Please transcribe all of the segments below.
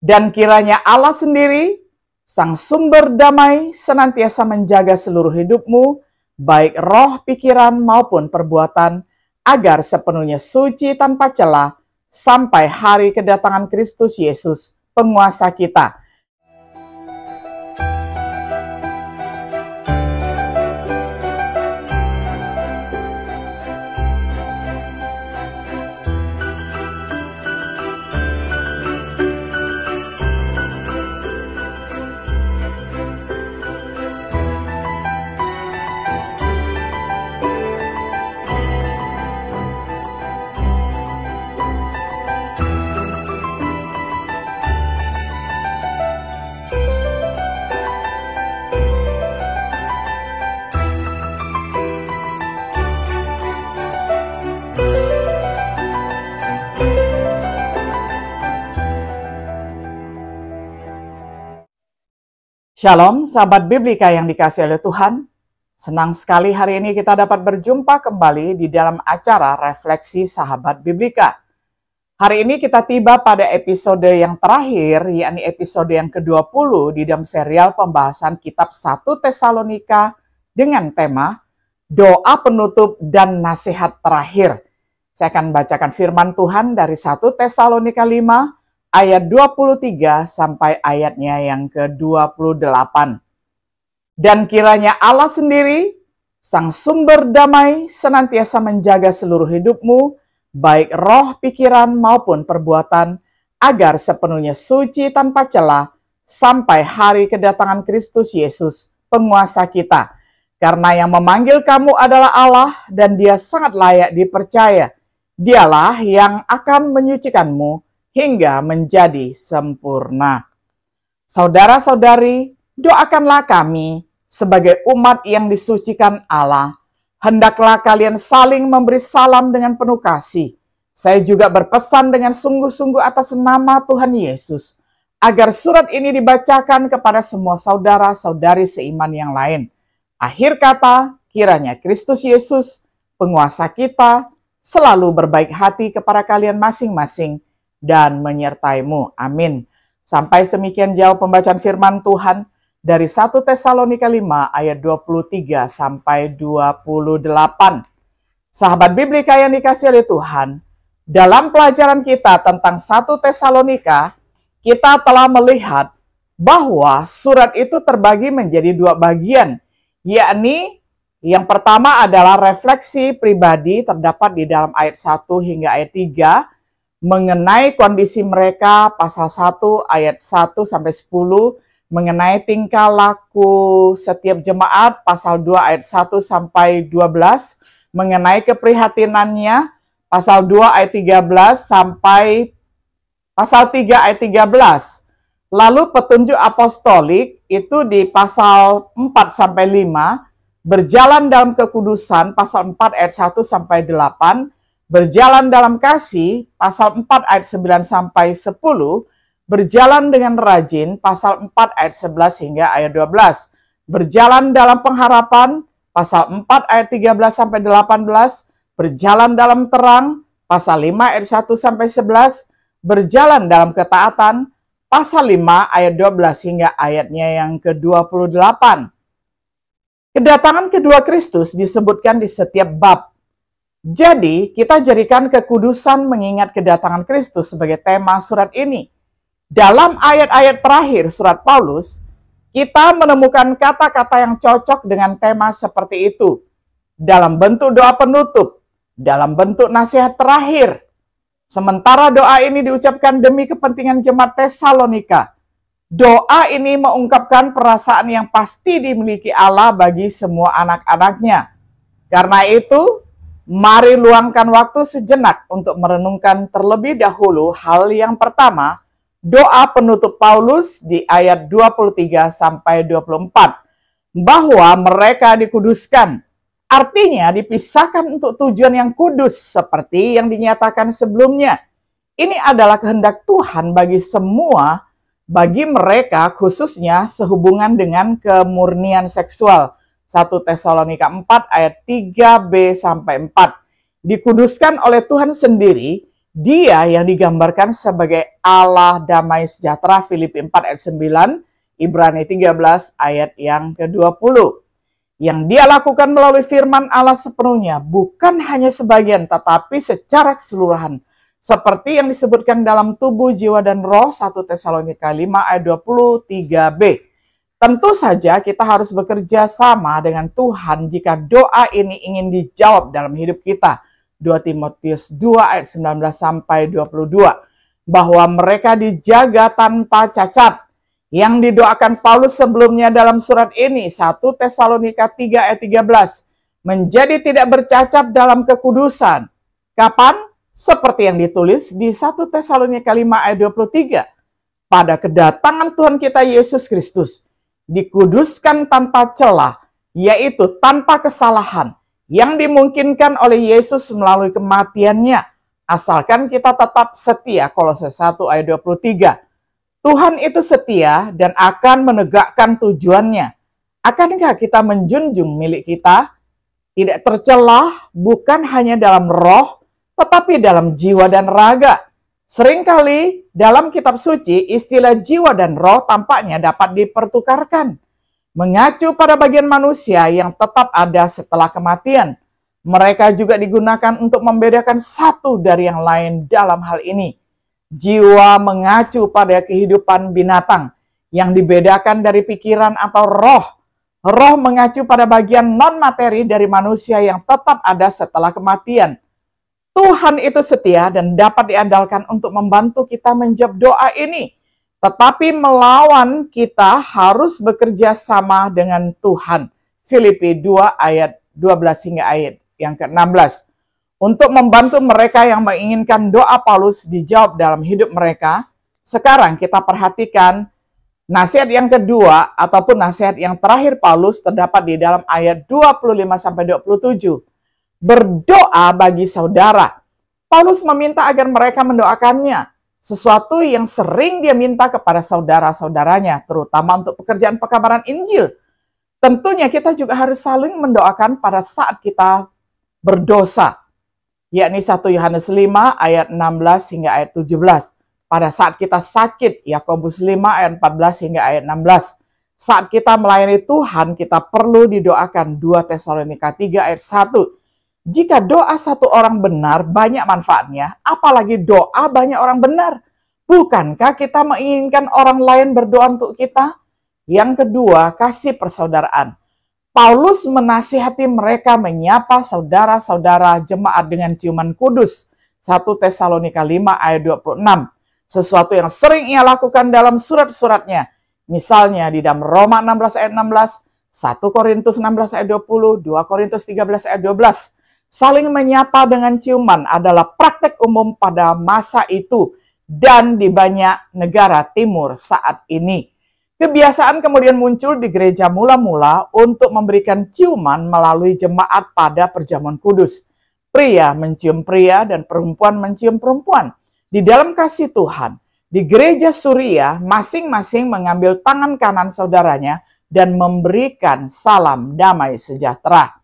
Dan kiranya Allah sendiri, Sang Sumber Damai, senantiasa menjaga seluruh hidupmu, baik roh, pikiran, maupun perbuatan, agar sepenuhnya suci tanpa celah, sampai hari kedatangan Kristus Yesus, penguasa kita. Shalom, sahabat Biblika yang dikasihi oleh Tuhan. Senang sekali hari ini kita dapat berjumpa kembali di dalam acara Refleksi Sahabat Biblika. Hari ini kita tiba pada episode yang terakhir, yakni episode yang ke-20 di dalam serial pembahasan kitab 1 Tesalonika dengan tema Doa Penutup dan Nasihat Terakhir. Saya akan bacakan firman Tuhan dari 1 Tesalonika 5, ayat 23 sampai ayatnya yang ke-28. Dan kiranya Allah sendiri, Sang Sumber Damai, senantiasa menjaga seluruh hidupmu, baik roh, pikiran, maupun perbuatan, agar sepenuhnya suci tanpa celah, sampai hari kedatangan Kristus Yesus, penguasa kita. Karena yang memanggil kamu adalah Allah, dan Dia sangat layak dipercaya. Dialah yang akan menyucikanmu hingga menjadi sempurna. Saudara-saudari, doakanlah kami sebagai umat yang disucikan Allah. Hendaklah kalian saling memberi salam dengan penuh kasih. Saya juga berpesan dengan sungguh-sungguh atas nama Tuhan Yesus, agar surat ini dibacakan kepada semua saudara-saudari seiman yang lain. Akhir kata, kiranya Kristus Yesus, penguasa kita, selalu berbaik hati kepada kalian masing-masing, dan menyertaimu. Amin. Sampai demikian jauh pembacaan firman Tuhan dari 1 Tesalonika 5 ayat 23 sampai 28. Sahabat Biblika yang dikasihi oleh Tuhan, dalam pelajaran kita tentang 1 Tesalonika, kita telah melihat bahwa surat itu terbagi menjadi dua bagian, yakni yang pertama adalah refleksi pribadi terdapat di dalam ayat 1 hingga ayat 3, mengenai kondisi mereka, pasal 1 ayat 1 sampai 10, mengenai tingkah laku setiap jemaat, pasal 2 ayat 1 sampai 12, mengenai keprihatinannya, pasal 2 ayat 13 sampai pasal 3 ayat 13. Lalu petunjuk apostolik itu di pasal 4 sampai 5, berjalan dalam kekudusan, pasal 4 ayat 1 sampai 8, berjalan dalam kasih, pasal 4 ayat 9 sampai 10, berjalan dengan rajin, pasal 4 ayat 11 hingga ayat 12, berjalan dalam pengharapan, pasal 4 ayat 13 sampai 18, berjalan dalam terang, pasal 5 ayat 1 sampai 11, berjalan dalam ketaatan, pasal 5 ayat 12 hingga ayatnya yang ke-28. Kedatangan kedua Kristus disebutkan di setiap bab. Jadi, kita jadikan kekudusan mengingat kedatangan Kristus sebagai tema surat ini. Dalam ayat-ayat terakhir surat Paulus, kita menemukan kata-kata yang cocok dengan tema seperti itu. Dalam bentuk doa penutup, dalam bentuk nasihat terakhir. Sementara doa ini diucapkan demi kepentingan jemaat Tesalonika. Doa ini mengungkapkan perasaan yang pasti dimiliki Allah bagi semua anak-anaknya. Karena itu, mari luangkan waktu sejenak untuk merenungkan terlebih dahulu hal yang pertama, doa penutup Paulus di ayat 23 sampai 24, bahwa mereka dikuduskan, artinya dipisahkan untuk tujuan yang kudus seperti yang dinyatakan sebelumnya. Ini adalah kehendak Tuhan bagi semua, bagi mereka khususnya sehubungan dengan kemurnian seksual. 1 Tesalonika 4 ayat 3b sampai 4. Dikuduskan oleh Tuhan sendiri Dia yang digambarkan sebagai Allah damai sejahtera, Filipi 4 ayat 9, Ibrani 13 ayat yang ke-20. Yang dia lakukan melalui firman Allah sepenuhnya, bukan hanya sebagian, tetapi secara keseluruhan. Seperti yang disebutkan dalam tubuh, jiwa, dan roh, 1 Tesalonika 5 ayat 23b. Tentu saja kita harus bekerja sama dengan Tuhan jika doa ini ingin dijawab dalam hidup kita. 2 Timotius 2 ayat 19 sampai 22. Bahwa mereka dijaga tanpa cacat. Yang didoakan Paulus sebelumnya dalam surat ini, 1 Tesalonika 3 ayat 13. Menjadi tidak bercacat dalam kekudusan. Kapan? Seperti yang ditulis di 1 Tesalonika 5 ayat 23. Pada kedatangan Tuhan kita Yesus Kristus. Dikuduskan tanpa celah, yaitu tanpa kesalahan. Yang dimungkinkan oleh Yesus melalui kematiannya, asalkan kita tetap setia. Kolose 1 ayat 23. Tuhan itu setia dan akan menegakkan tujuannya. Akankah kita menjunjung milik kita? Tidak tercelah, bukan hanya dalam roh, tetapi dalam jiwa dan raga. Seringkali dalam kitab suci, istilah jiwa dan roh tampaknya dapat dipertukarkan. Mengacu pada bagian manusia yang tetap ada setelah kematian. Mereka juga digunakan untuk membedakan satu dari yang lain dalam hal ini. Jiwa mengacu pada kehidupan binatang yang dibedakan dari pikiran atau roh. Roh mengacu pada bagian non-materi dari manusia yang tetap ada setelah kematian. Tuhan itu setia dan dapat diandalkan untuk membantu kita menjawab doa ini. Tetapi melawan kita harus bekerja sama dengan Tuhan. Filipi 2 ayat 12 hingga ayat yang ke-16. Untuk membantu mereka yang menginginkan doa Paulus dijawab dalam hidup mereka, sekarang kita perhatikan nasihat yang kedua ataupun nasihat yang terakhir Paulus terdapat di dalam ayat 25-27. Berdoa bagi saudara. Paulus meminta agar mereka mendoakannya. Sesuatu yang sering dia minta kepada saudara-saudaranya, terutama untuk pekerjaan pekabaran Injil. Tentunya kita juga harus saling mendoakan pada saat kita berdosa. Yakni 1 Yohanes 5 ayat 16 hingga ayat 17. Pada saat kita sakit, Yakobus 5 ayat 14 hingga ayat 16. Saat kita melayani Tuhan, kita perlu didoakan. 2 Tesalonika 3 ayat 1. Jika doa satu orang benar, banyak manfaatnya, apalagi doa banyak orang benar. Bukankah kita menginginkan orang lain berdoa untuk kita? Yang kedua, kasih persaudaraan. Paulus menasihati mereka menyapa saudara-saudara jemaat dengan ciuman kudus. 1 Tesalonika 5 ayat 26. Sesuatu yang sering ia lakukan dalam surat-suratnya. Misalnya di dalam Roma 16 ayat 16, 1 Korintus 16 ayat 20, 2 Korintus 13 ayat 12. Saling menyapa dengan ciuman adalah praktek umum pada masa itu dan di banyak negara timur saat ini. Kebiasaan kemudian muncul di gereja mula-mula untuk memberikan ciuman melalui jemaat pada perjamuan kudus. Pria mencium pria dan perempuan mencium perempuan. Di dalam kasih Tuhan, di gereja Suria, masing-masing mengambil tangan kanan saudaranya dan memberikan salam damai sejahtera.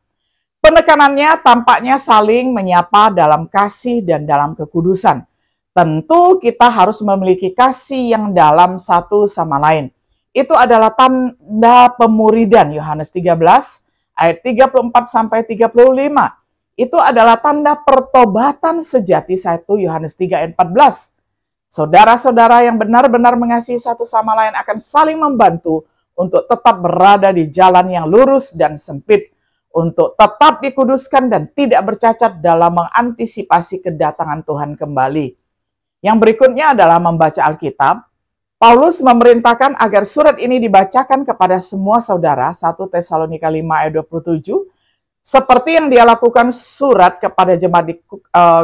Penekanannya tampaknya saling menyapa dalam kasih dan dalam kekudusan. Tentu kita harus memiliki kasih yang dalam satu sama lain. Itu adalah tanda pemuridan, Yohanes 13 ayat 34-35. Itu adalah tanda pertobatan sejati, 1 Yohanes 3 ayat 14. Saudara-saudara yang benar-benar mengasihi satu sama lain akan saling membantu untuk tetap berada di jalan yang lurus dan sempit, untuk tetap dikuduskan dan tidak bercacat dalam mengantisipasi kedatangan Tuhan kembali. Yang berikutnya adalah membaca Alkitab. Paulus memerintahkan agar surat ini dibacakan kepada semua saudara, 1 Tesalonika 5 ayat 27, seperti yang dia lakukan surat kepada jemaat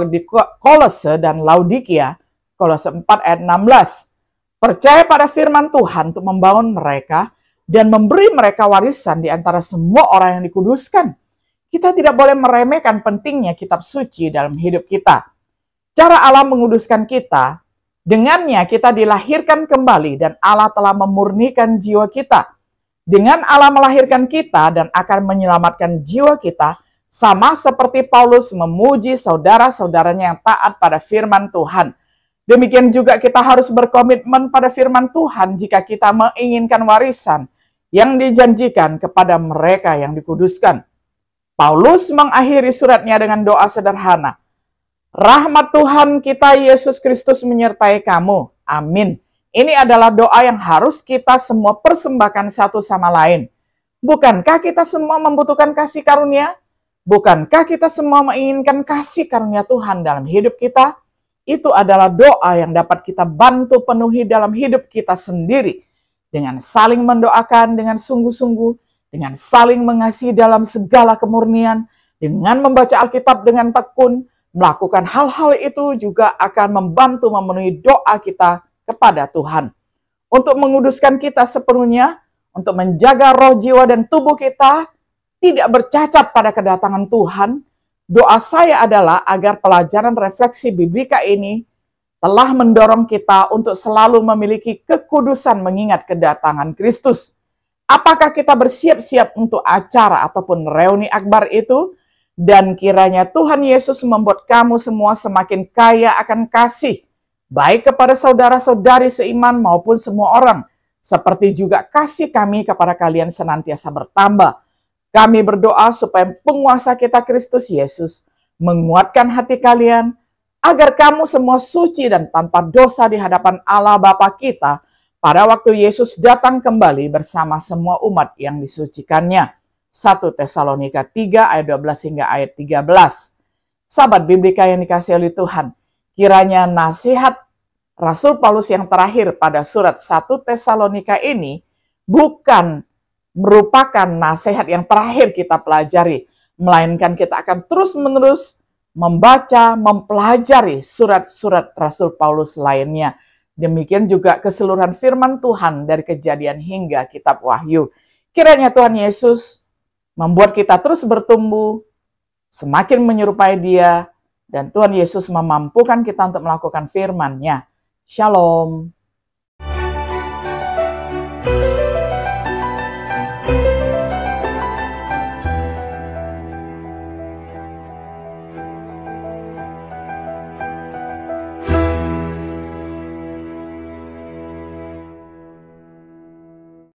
di Kolose dan Laodikia, Kolose 4 ayat 16. Percaya pada firman Tuhan untuk membangun mereka dan memberi mereka warisan di antara semua orang yang dikuduskan. Kita tidak boleh meremehkan pentingnya kitab suci dalam hidup kita. Cara Allah menguduskan kita, dengannya kita dilahirkan kembali dan Allah telah memurnikan jiwa kita. Dengan Allah melahirkan kita dan akan menyelamatkan jiwa kita, Sama seperti Paulus memuji saudara-saudaranya yang taat pada firman Tuhan. Demikian juga kita harus berkomitmen pada firman Tuhan jika kita menginginkan warisan yang dijanjikan kepada mereka yang dikuduskan. Paulus mengakhiri suratnya dengan doa sederhana. Rahmat Tuhan kita Yesus Kristus menyertai kamu. Amin. Ini adalah doa yang harus kita semua persembahkan satu sama lain. Bukankah kita semua membutuhkan kasih karunia? Bukankah kita semua menginginkan kasih karunia Tuhan dalam hidup kita? Itu adalah doa yang dapat kita bantu penuhi dalam hidup kita sendiri. Dengan saling mendoakan dengan sungguh-sungguh, dengan saling mengasihi dalam segala kemurnian, dengan membaca Alkitab dengan tekun, melakukan hal-hal itu juga akan membantu memenuhi doa kita kepada Tuhan. Untuk menguduskan kita sepenuhnya, untuk menjaga roh, jiwa, dan tubuh kita tidak bercacat pada kedatangan Tuhan, doa saya adalah agar pelajaran refleksi biblika ini telah mendorong kita untuk selalu memiliki kekudusan mengingat kedatangan Kristus. Apakah kita bersiap-siap untuk acara ataupun reuni akbar itu? Dan kiranya Tuhan Yesus membuat kamu semua semakin kaya akan kasih, baik kepada saudara-saudari seiman maupun semua orang, seperti juga kasih kami kepada kalian senantiasa bertambah. Kami berdoa supaya penguasa kita Kristus Yesus menguatkan hati kalian, agar kamu semua suci dan tanpa dosa di hadapan Allah Bapa kita pada waktu Yesus datang kembali bersama semua umat yang disucikannya. 1 Tesalonika 3 ayat 12 hingga ayat 13. Sahabat biblika yang dikasihi oleh Tuhan, kiranya nasihat Rasul Paulus yang terakhir pada surat 1 Tesalonika ini bukan merupakan nasihat yang terakhir kita pelajari, melainkan kita akan terus-menerus membaca, mempelajari surat-surat Rasul Paulus lainnya. Demikian juga keseluruhan firman Tuhan dari Kejadian hingga kitab Wahyu. Kiranya Tuhan Yesus membuat kita terus bertumbuh, semakin menyerupai Dia, dan Tuhan Yesus memampukan kita untuk melakukan firman-Nya. Shalom.